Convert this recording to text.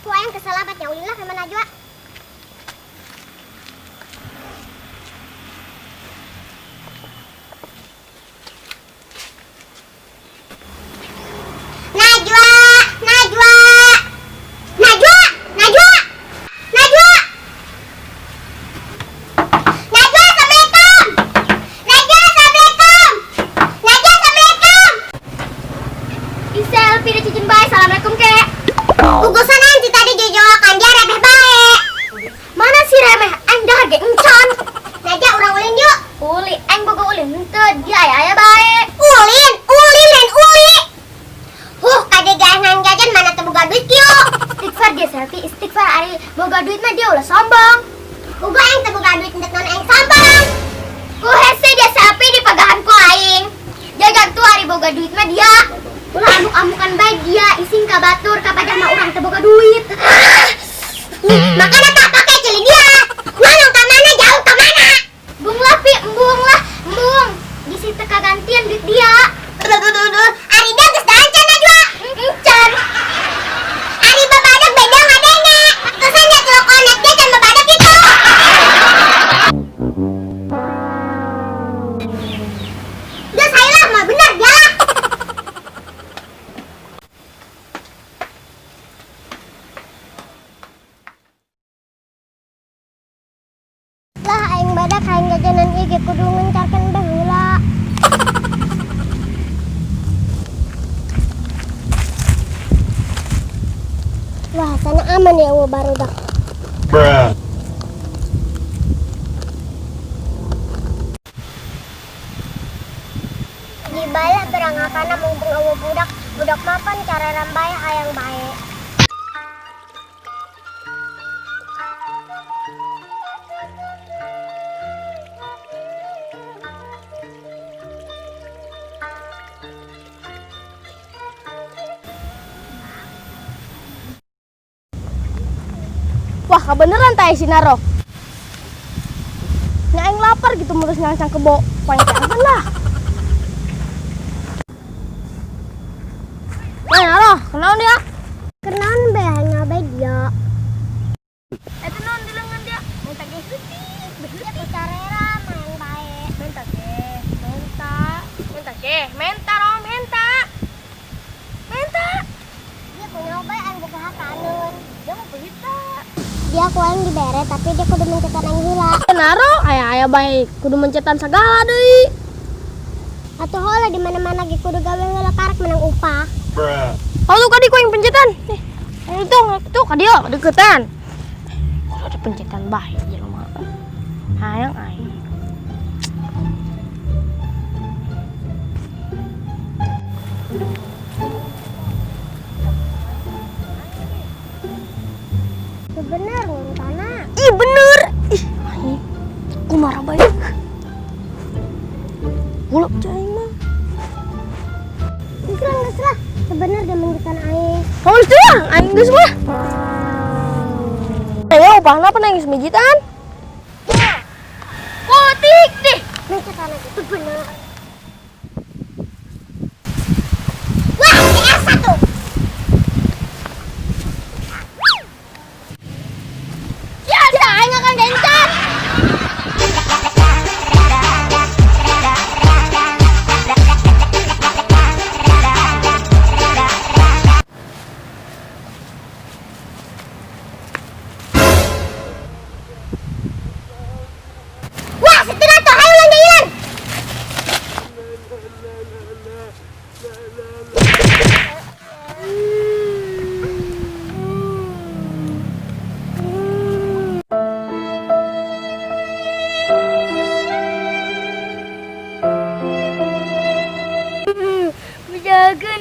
Tuh ayang kesalabat ya ulilah sama Najwa. Najwa, Najwa, Najwa, Najwa, Najwa, Najwa, assalamualaikum. Najwa, assalamualaikum. Najwa, assalamualaikum. Isel, pida cicin bae, assalamualaikum kek. Gugusan nanti tadi jojokan dia remeh bae. Mana si remeh? Aing dah harga encan. Najwa urang ulin yuk. Uli, aing boga ulin henteu dia aya bae. Ulin, ulin lain uli. Kadegangan jajan mana teu boga duit kieu. Istighfar dia selfie, istighfar ari boga duit mah dia ulah sombong. Boga aing teu boga duit endek non aing sombong. Ku hese dia selfie di pagahan ku aing. Jajan tuh ari boga duit mah dia. Ulah amuk-amukan bae dia ising ka batur ka padah mah urang teu boga duit. Makana tak pakai celi dia. Mana ka mana jauh ka mana? Bung lah pi, embung lah, embung. Di situ kagantian duit dia. Ari dia geus dancan Najwa. Encan. Ari babadak beda ngadenge. Kesan ya tuh konek dia can babadak itu. Geus hayalah mah bener dia. Lah aing badak aing jajanan ieu ge kudu ngencarkeun baheula. Wah, sana aman ya baru dah. Bruh. Di bala berangakana mumpung awo budak mapan cara rambai hayang bae. Wah, kebeneran teh si Naro. Nya aing lapar gitu mulus ngangsang kebo. Panjang lah. Wah, Naro, kenaon dia? Kenaon bae hanya bae dia. Eta naon di lengan dia? Minta ge heuti. Dia teh carera main bae. Menta ge, menta. Menta ge, menta ro, menta. Menta. Dia punya bae aing boga hakaneun. Dia mau berita. Dia ku aing dibere tapi dia kudu mencetan aing heula. Naro, aya bae kudu mencetan segala deui. Atuh heula di mana-mana ge kudu gawe heula karek menang upah. Bruh. Oh tuh kadi ku yang pencetan. Itu kadieu deketan. Kalau ada pencetan bae jelema. Hayang aing. Bener ngentana. Ih bener. Ih, aing. Ku marah bae. Gulap cai mah. Geus lah. Sebener dia mencetan aing. Oh, sudah, aing geus mah. Ayo, upahna apa nangis mijitan? Kotik deh. Mencetan aing itu bener. Wah, DS1. Ya, dah aing akan gencar. Wah, setelah tuh hayu lang dayan. Menjaga